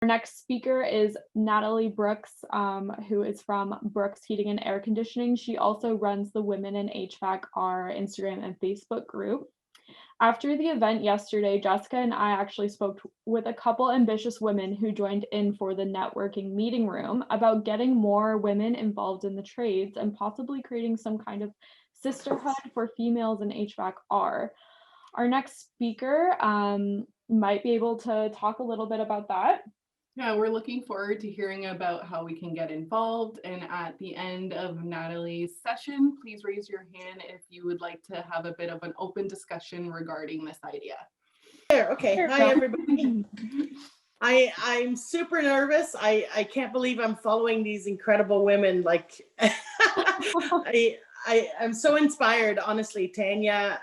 Our next speaker is Nathalie Brooks, who is from Brooks Heating and Air Conditioning. She also runs the Women in HVAC/R Instagram and Facebook group. After the event yesterday, Jessica and I actually spoke with a couple ambitious women who joined in for the networking meeting room about getting more women involved in the trades and possibly creating some kind of sisterhood for females in HVAC/R. Our next speaker might be able to talk a little bit about that. Yeah, we're looking forward to hearing about how we can get involved. And at the end of Nathalie's session, please raise your hand if you would like to have a bit of an open discussion regarding this idea. Okay, hi everybody. I'm super nervous. I can't believe I'm following these incredible women. Like, I'm so inspired, honestly. Tanya,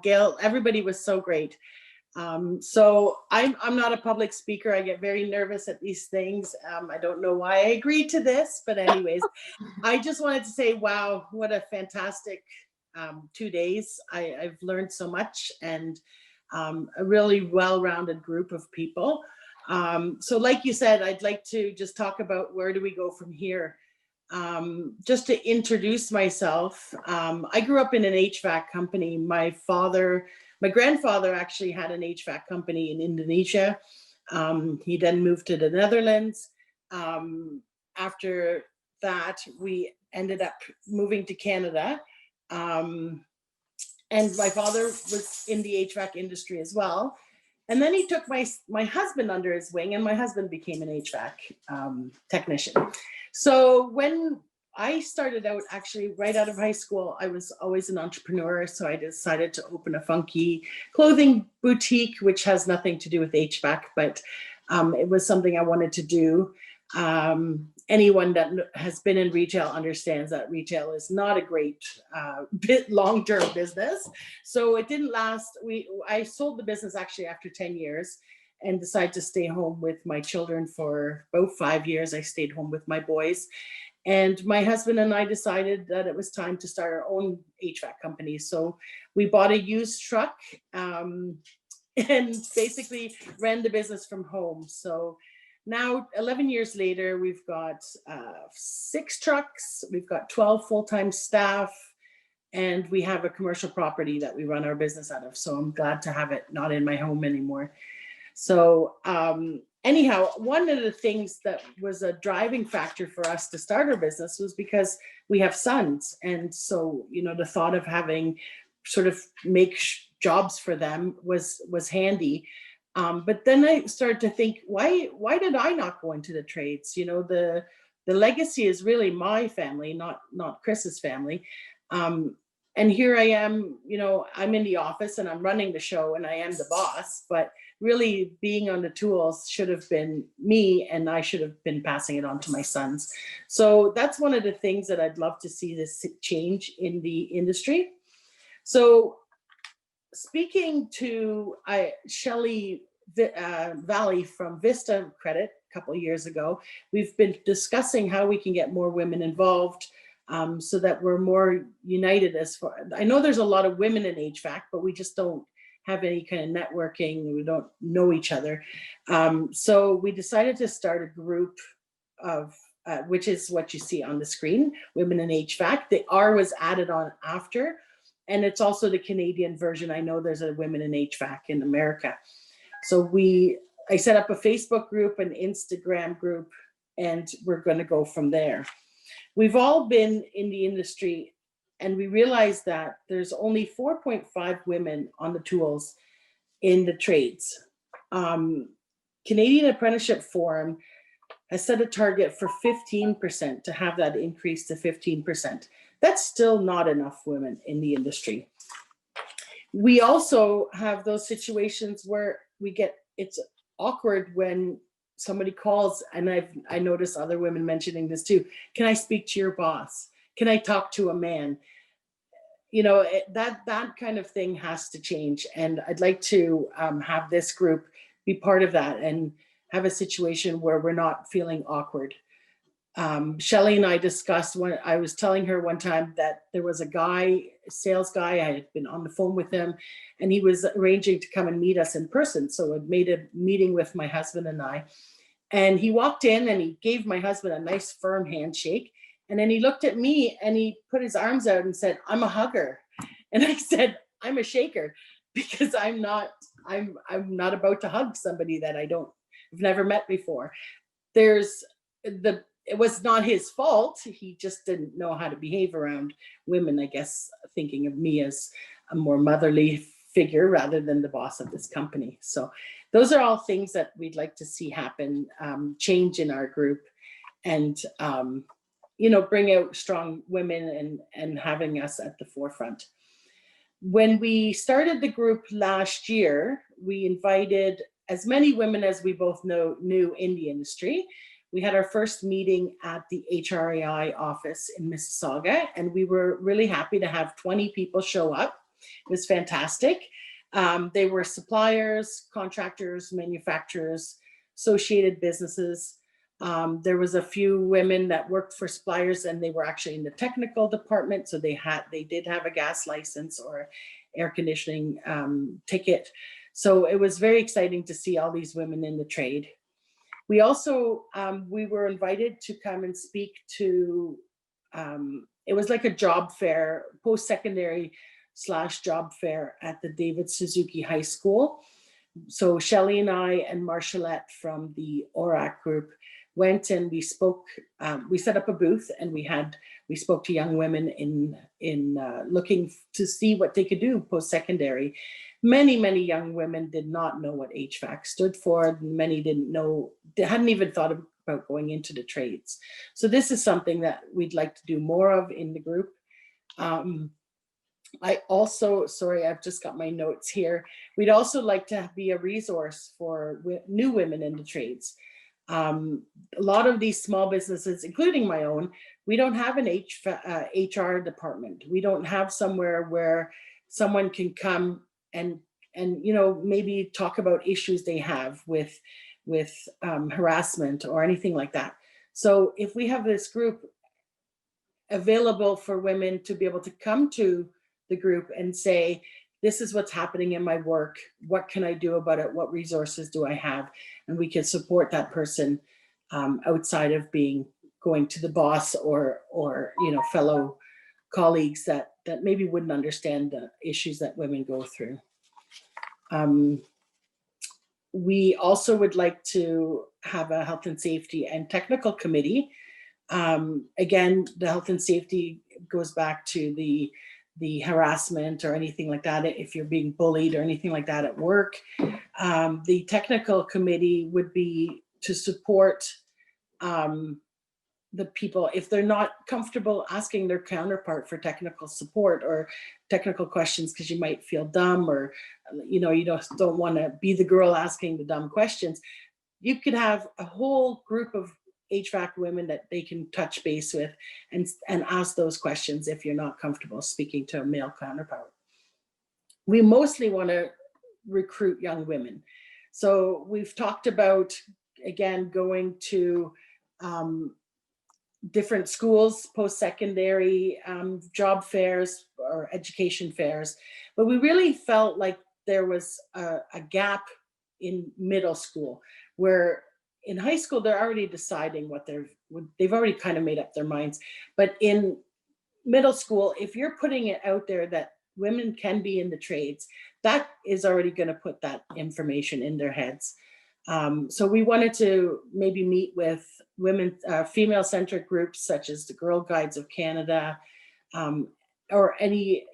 Gail, everybody was so great. So I'm not a public speaker. I get very nervous at these things. I don't know why I agreed to this, but anyways, I just wanted to say, wow, what a fantastic 2 days. I've learned so much, and a really well-rounded group of people. So like you said, I'd like to just talk about where do we go from here. Just to introduce myself, I grew up in an HVAC company. My grandfather actually had an HVAC company in Indonesia. He then moved to the Netherlands. After that, we ended up moving to Canada. And my father was in the HVAC industry as well. And then he took my husband under his wing, and my husband became an HVAC technician. So when I started out, actually right out of high school, I was always an entrepreneur. So I decided to open a funky clothing boutique, which has nothing to do with HVAC, but it was something I wanted to do. Anyone that has been in retail understands that retail is not a great long-term business. So it didn't last. I sold the business actually after 10 years and decided to stay home with my children for about 5 years. I stayed home with my boys. And my husband and I decided that it was time to start our own HVAC company. So we bought a used truck and basically ran the business from home. So now, 11 years later, we've got 6 trucks, we've got 12 full-time staff, and we have a commercial property that we run our business out of. So I'm glad to have it not in my home anymore. So anyhow, one of the things that was a driving factor for us to start our business was because we have sons. And so, the thought of having sort of make jobs for them was handy. But then I started to think, why did I not go into the trades? The legacy is really my family, not Chris's family. And here I am, I'm in the office and I'm running the show and I am the boss, but really being on the tools should have been me, and I should have been passing it on to my sons. So that's one of the things that I'd love to see this change in the industry. So speaking to Shelley Valley from Vista Credit a couple of years ago, we've been discussing how we can get more women involved so that we're more united. I know there's a lot of women in HVAC, but we just don't have any kind of networking. We don't know each other. So we decided to start a group of, which is what you see on the screen, Women in HVAC. The R was added on after, and it's also the Canadian version. I know there's a Women in HVAC in America. So I set up a Facebook group, an Instagram group, and we're going to go from there. We've all been in the industry, and we realized that there's only 4.5 women on the tools in the trades. Canadian Apprenticeship Forum has set a target for 15%, to have that increase to 15%. That's still not enough women in the industry. We also have those situations where it's awkward when somebody calls, and I notice other women mentioning this too. Can I speak to your boss? Can I talk to a man? That kind of thing has to change. And I'd like to have this group be part of that and have a situation where we're not feeling awkward. Shelley and I discussed when I was telling her one time that there was a sales guy, I had been on the phone with him, and he was arranging to come and meet us in person. So I made a meeting with my husband and I, and he walked in and he gave my husband a nice firm handshake. And then he looked at me and he put his arms out and said, "I'm a hugger." And I said, "I'm a shaker," because I'm not about to hug somebody that I've never met before. It was not his fault. He just didn't know how to behave around women, I guess, thinking of me as a more motherly figure rather than the boss of this company. So those are all things that we'd like to see happen, change in our group, and bring out strong women and having us at the forefront. When we started the group last year, we invited as many women as we both knew in the industry. We had our first meeting at the HRAI office in Mississauga, and we were really happy to have 20 people show up. It was fantastic. They were suppliers, contractors, manufacturers, associated businesses. There was a few women that worked for suppliers, and they were actually in the technical department, so they did have a gas license or air conditioning ticket. So it was very exciting to see all these women in the trade. We also, we were invited to come and speak to, it was like a job fair, post-secondary / job fair at the David Suzuki High School. So Shelley and I and Marshallette from the ORAC group went and we spoke, we set up a booth, and we spoke to young women in looking to see what they could do post-secondary. Many young women did not know what HVAC stood for. Many didn't know, they hadn't even thought about going into the trades. So this is something that we'd like to do more of in the group. I also, sorry, I've just got my notes here. We'd also like to be a resource for new women in the trades. A lot of these small businesses, including my own, we don't have an HR department. We don't have somewhere where someone can come and maybe talk about issues they have with harassment or anything like that. So if we have this group available for women to be able to come to the group and say, this is what's happening in my work, what can I do about it, what resources do I have, and we can support that person outside of going to the boss or fellow colleagues that maybe wouldn't understand the issues that women go through. We also would like to have a health and safety and technical committee. Again, the health and safety goes back to the harassment or anything like that, if you're being bullied or anything like that at work. The technical committee would be to support the people if they're not comfortable asking their counterpart for technical support or technical questions, because you might feel dumb, or you don't want to be the girl asking the dumb questions. You could have a whole group of HVAC women that they can touch base with and ask those questions if you're not comfortable speaking to a male counterpart. We mostly want to recruit young women. So we've talked about, again, going to different schools, post-secondary job fairs or education fairs, but we really felt like there was a gap in middle school, where in high school they're already deciding what they've already kind of made up their minds. But in middle school, if you're putting it out there that women can be in the trades, that is already going to put that information in their heads. So we wanted to maybe meet with women, female-centric groups such as the Girl Guides of Canada, or any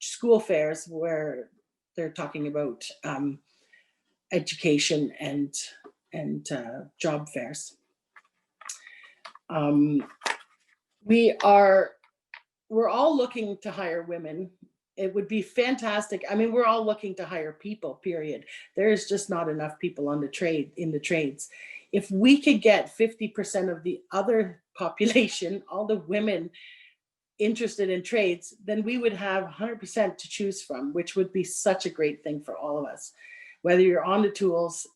school fairs where they're talking about education and job fairs. We're all looking to hire women. It would be fantastic. I mean, we're all looking to hire people, period. There is just not enough people in the trades. If we could get 50% of the other population, all the women interested in trades, then we would have 100% to choose from, which would be such a great thing for all of us. Whether you're on the tools,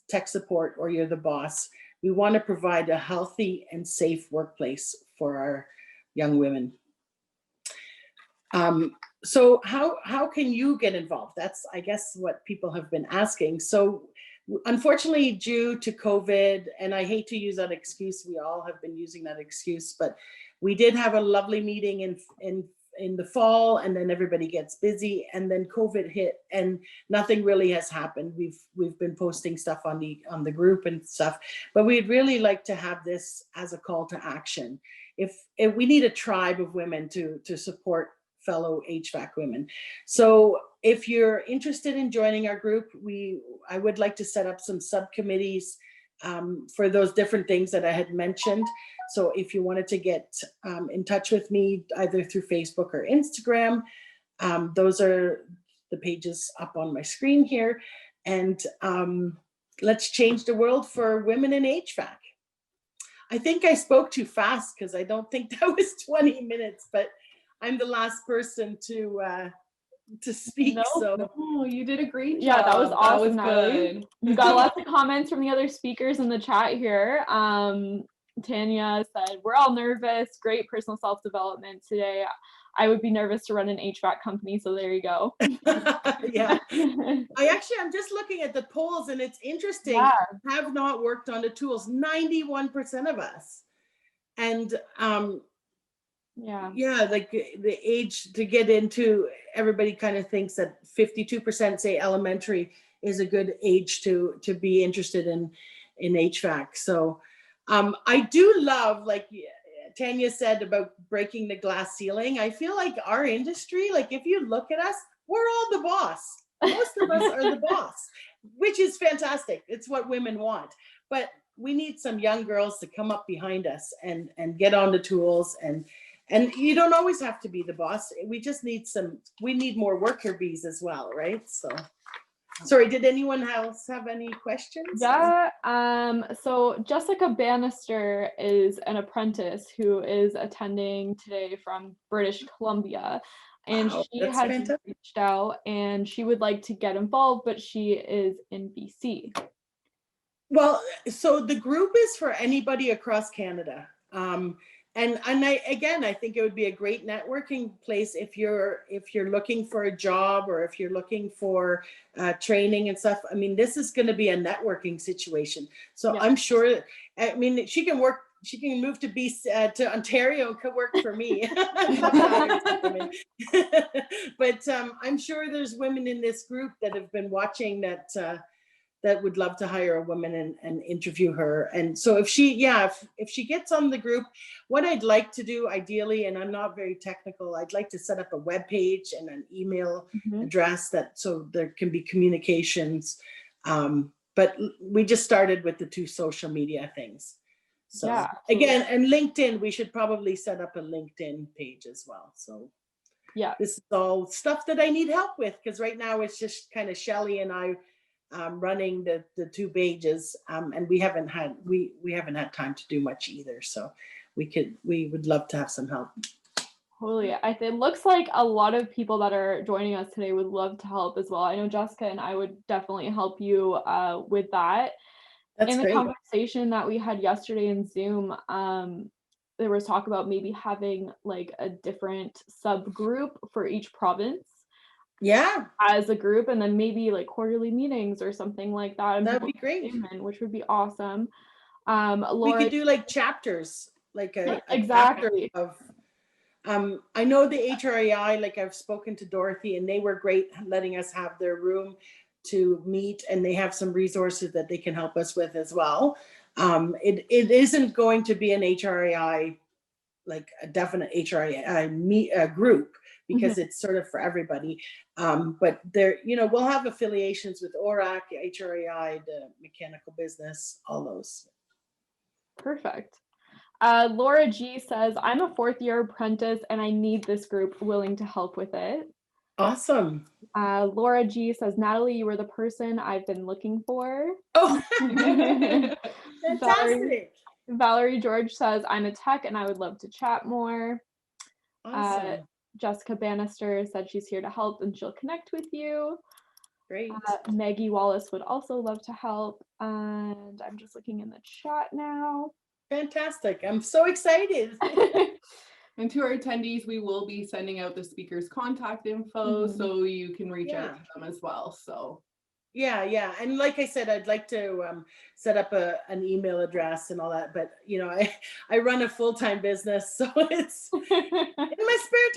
tech support, or you're the boss, We want to provide a healthy and safe workplace for our young women. So how can you get involved? That's, I guess, what people have been asking. So unfortunately, due to COVID, and I hate to use that excuse, we all have been using that excuse, but we did have a lovely meeting in the fall, and then everybody gets busy, and then COVID hit, and nothing really has happened. We've been posting stuff on the group and stuff, but we'd really like to have this as a call to action. If we need a tribe of women to support fellow HVAC women. So if you're interested in joining our group, I would like to set up some subcommittees for those different things that I had mentioned. So if you wanted to get in touch with me, either through Facebook or Instagram, those are the pages up on my screen here. And let's change the world for women in HVAC. I think I spoke too fast because I don't think that was 20 minutes, but I'm the last person to speak. Nope. So Oh, you did a great job. Yeah, that was awesome, That was Nathalie. good. You got lots of comments from the other speakers in the chat here. Tanya said, we're all nervous. Great personal self-development today. I would be nervous to run an HVAC company, so there you go. yeah. I'm just looking at the polls, and it's interesting. Yeah. Have not worked on the tools, 91% of us. And yeah, like the age to get into, everybody kind of thinks that 52% say elementary is a good age to be interested in HVAC. So I do love, like Tanya said, about breaking the glass ceiling. I feel like our industry, like if you look at us, we're all the boss. Most of us are the boss, which is fantastic. It's what women want. But we need some young girls to come up behind us and get on the tools, and you don't always have to be the boss. We just need we need more worker bees as well, right? So sorry, did anyone else have any questions? Yeah, so Jessica Bannister is an apprentice who is attending today from British Columbia, and Wow, she that's has fantastic. reached out and she would like to get involved, but she is in BC. Well, so the group is for anybody across Canada. And I think it would be a great networking place if you're looking for a job, or if you're looking for training and stuff. I mean, this is going to be a networking situation. So yeah. I'm sure. I mean, she can move to BC, to Ontario, and could work for me. But I'm sure there's women in this group that have been watching that would love to hire a woman and interview her. And so if she gets on the group, what I'd like to do ideally, and I'm not very technical, I'd like to set up a web page and an email address so there can be communications. But we just started with the 2 social media things. So yeah, again, and LinkedIn, we should probably set up a LinkedIn page as well. So yeah, this is all stuff that I need help with, because right now it's just kind of Shelley and I running the 2 pages, and we haven't had time to do much either. So we would love to have some help. Totally. It looks like a lot of people that are joining us today would love to help as well. I know Jessica and I would definitely help you with that. That's great. Conversation that we had yesterday in Zoom, there was talk about maybe having like a different subgroup for each province. Yeah, as a group, and then maybe like quarterly meetings or something like that. That'd be great. Which would be awesome. Laura, we could do like chapters, like a exactly chapter of. I know the HRAI, like I've spoken to Dorothy, and they were great letting us have their room to meet, and they have some resources that they can help us with as well. It isn't going to be an HRAI, like a definite HRAI group, because it's sort of for everybody. But there, we'll have affiliations with ORAC, HRAI, the mechanical business, all those. Perfect. Laura G says, I'm a 4th-year apprentice and I need this group, willing to help with it. Awesome. Laura G says, Nathalie, you were the person I've been looking for. Oh, fantastic. Valerie George says, I'm a tech and I would love to chat more. Awesome. Jessica Bannister said she's here to help and she'll connect with you. Great. Maggie Wallace would also love to help. And I'm just looking in the chat now. Fantastic. I'm so excited. And to our attendees, we will be sending out the speaker's contact info Mhm. so you can reach Yeah. out to them as well. So Yeah. And like I said, I'd like to set up an email address and all that. But, you know, I run a full-time business, so it's in my spare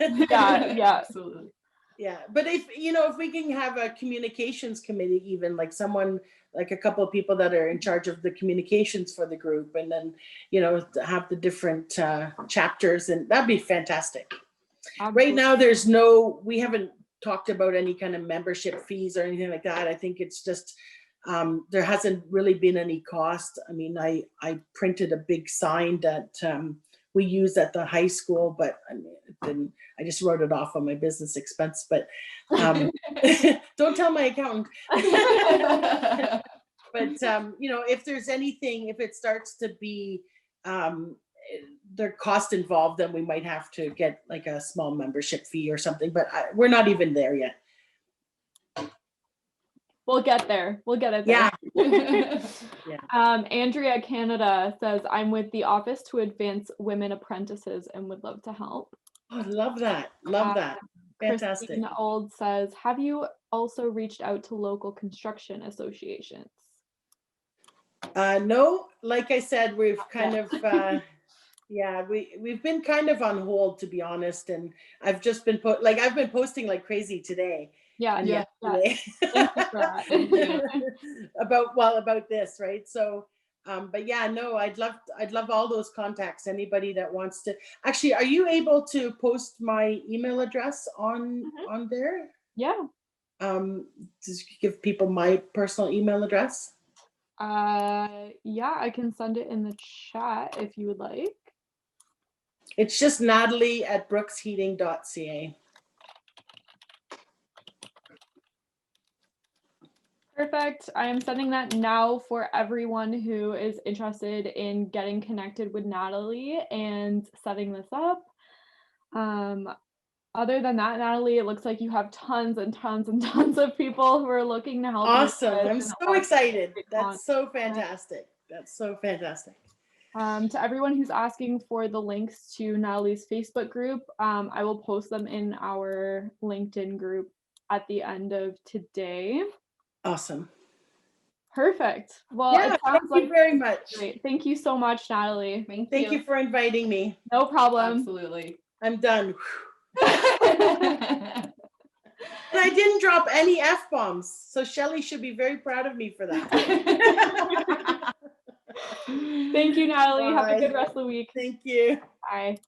time. Yeah. Absolutely. Yeah. But if we can have a communications committee, even like someone, like a couple of people that are in charge of the communications for the group, and then, to have the different chapters, and that'd be fantastic. Right now, we haven't talked about any kind of membership fees or anything like that. I think it's just, there hasn't really been any cost. I mean, I printed a big sign that we use at the high school, but I just wrote it off on my business expense, but don't tell my accountant. But, if there's anything, if it starts to be, their cost involved, then we might have to get like a small membership fee or something, but we're not even there yet. We'll get there. We'll get it there. Yeah. Andrea Canada says, I'm with the Office to Advance Women Apprentices and would love to help. Oh, I love that. Love that. Fantastic. Christine Old says, have you also reached out to local construction associations? No, like I said, we've kind of, we've been kind of on hold, to be honest. And I've just been I've been posting like crazy today. Yeah. And Yeah. yesterday. Thank you for that. Thank you. about this, right? So, but yeah, no, I'd love all those contacts. Anybody that wants to. Actually, are you able to post my email address on there? Yeah. Just give people my personal email address. Yeah, I can send it in the chat if you would like. It's just Nathalie@brooksheating.ca. Perfect. I am sending that now for everyone who is interested in getting connected with Nathalie and setting this up. Other than that, Nathalie, it looks like you have tons and tons and tons of people who are looking to help. Awesome. I'm so excited. That's so fantastic. That's so fantastic. To everyone who's asking for the links to Nathalie's Facebook group, I will post them in our LinkedIn group at the end of today. Awesome. Perfect. Well, Yeah, it sounds thank you very much. Great. Thank you so much, Nathalie. Thank you for inviting me. No problem. Absolutely. I'm done. And I didn't drop any F-bombs, so Shelly should be very proud of me for that. Thank you, Nathalie. Have a good rest of the week. Thank you. Bye.